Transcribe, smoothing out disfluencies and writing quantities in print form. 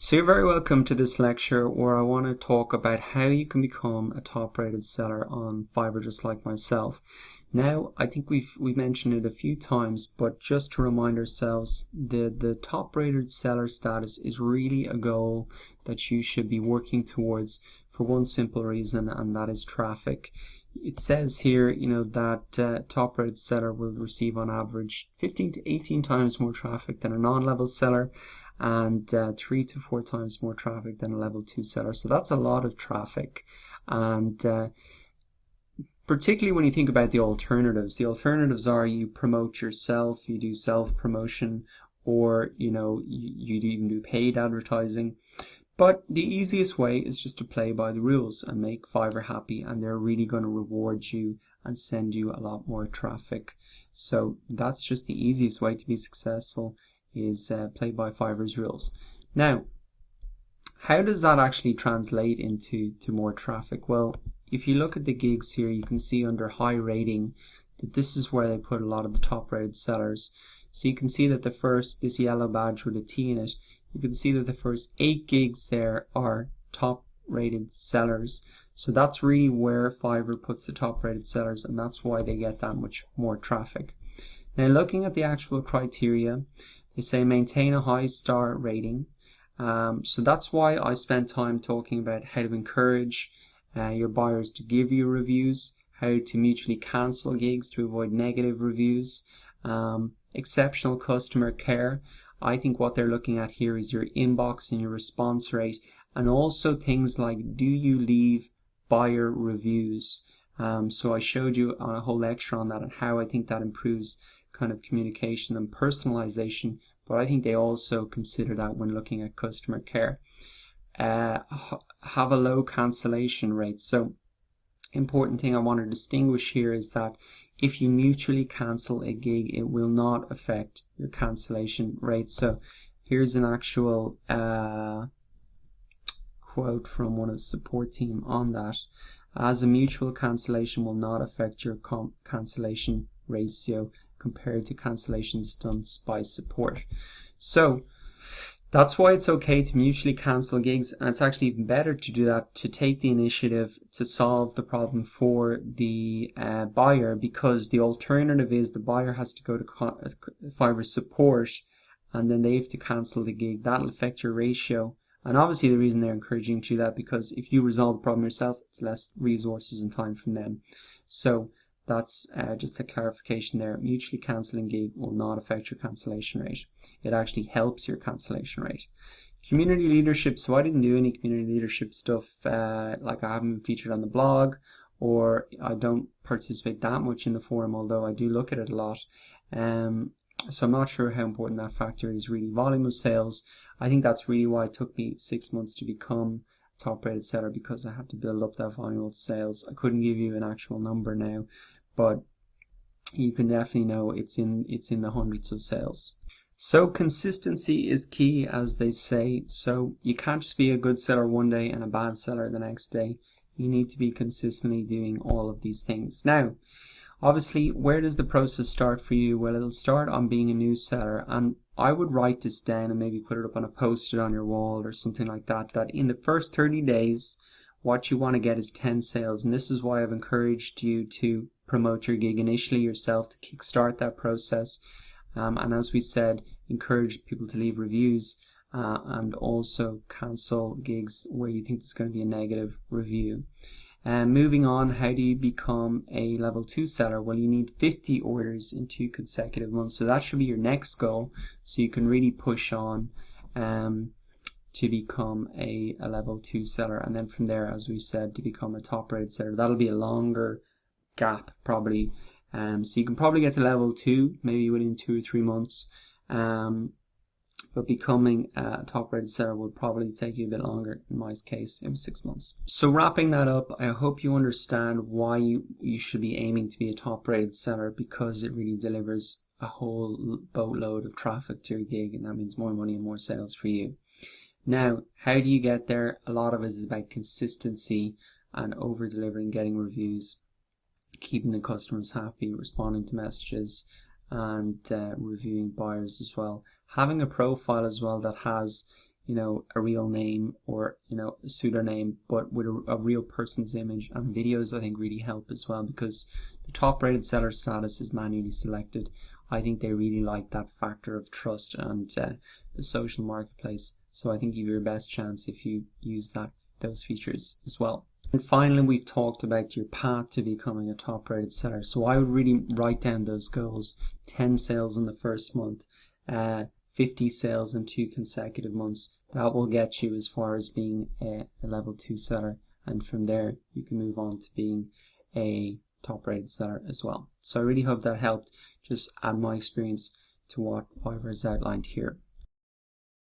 So you're very welcome to this lecture where I want to talk about how you can become a top-rated seller on Fiverr just like myself. Now, I think we mentioned it a few times, but just to remind ourselves, the top-rated seller status is really a goal that you should be working towards for one simple reason, and that is traffic. It says here, that top-rated seller will receive on average 15 to 18 times more traffic than a non-level seller, and 3 to 4 times more traffic than a level 2 seller. So that's a lot of traffic. And particularly when you think about the alternatives are you promote yourself, you do self-promotion, or you even do paid advertising. But the easiest way is just to play by the rules and make Fiverr happy, and they're really going to reward you and send you a lot more traffic. So that's just the easiest way to be successful, is play by Fiverr's rules. Now, how does that actually translate into more traffic? Well, if you look at the gigs here, you can see under high rating that this is where they put a lot of the top rated sellers. So you can see that this yellow badge with a T in it, you can see that the first 8 gigs there are top rated sellers. So that's really where Fiverr puts the top rated sellers, and that's why they get that much more traffic. Now, looking at the actual criteria, they say maintain a high star rating. So that's why I spent time talking about how to encourage your buyers to give you reviews, how to mutually cancel gigs to avoid negative reviews, exceptional customer care. I think what they're looking at here is your inbox and your response rate, and also things like, do you leave buyer reviews? So I showed you on a whole lecture on that and how I think that improves kind of communication and personalization, but I think they also consider that when looking at customer care. Have a low cancellation rate. So important thing I want to distinguish here is that if you mutually cancel a gig, it will not affect your cancellation rate. So here's an actual quote from one of the support team on that. As a mutual cancellation will not affect your cancellation ratio compared to cancellations done by support. So that's why it's okay to mutually cancel gigs, and it's actually even better to do that, to take the initiative to solve the problem for the buyer, because the alternative is the buyer has to go to Fiverr support and then they have to cancel the gig. That'll affect your ratio. And obviously the reason they're encouraging you to do that, because if you resolve the problem yourself, it's less resources and time from them. So that's just a clarification there. Mutually cancelling gig will not affect your cancellation rate. It actually helps your cancellation rate. Community leadership. So I didn't do any community leadership stuff. Like I haven't been featured on the blog, or I don't participate that much in the forum, although I do look at it a lot. So I'm not sure how important that factor is really. Volume of sales. I think that's really why it took me 6 months to become a top rated seller, because I had to build up that volume of sales. I couldn't give you an actual number now, but you can definitely know it's in the hundreds of sales. So consistency is key, as they say. So you can't just be a good seller one day and a bad seller the next day. You need to be consistently doing all of these things. Now, obviously, where does the process start for you? Well, it'll start on being a new seller, and I would write this down and maybe put it up on a post-it on your wall or something like that, that in the first 30 days, what you want to get is 10 sales. And this is why I've encouraged you to promote your gig initially yourself to kickstart that process. And as we said, encourage people to leave reviews and also cancel gigs where you think there's going to be a negative review. Moving on, how do you become a level 2 seller? Well, you need 50 orders in 2 consecutive months. So that should be your next goal, so you can really push on to become a level 2 seller. And then from there, as we've said, to become a top rated seller. That'll be a longer gap probably. So you can probably get to level 2 maybe within 2 or 3 months. But becoming a top rated seller will probably take you a bit longer. In my case, it was 6 months. So wrapping that up, I hope you understand why you should be aiming to be a top rated seller, because it really delivers a whole boatload of traffic to your gig, and that means more money and more sales for you. Now, how do you get there? A lot of it is about consistency and over delivering, getting reviews, keeping the customers happy, responding to messages, and reviewing buyers as well. Having a profile as well that has you know, a real name or, you know, a pseudonym, but with a real person's image. And videos, I think, really help as well, because the top rated seller status is manually selected. I think they really like that factor of trust and the social marketplace. So I think you have your best chance if you use those features as well. And finally, we've talked about your path to becoming a top rated seller. So I would really write down those goals: 10 sales in the first month, 50 sales in 2 consecutive months. That will get you as far as being a level 2 seller, and from there you can move on to being a top rated seller as well. So I really hope that helped just add my experience to what Fiverr has outlined here.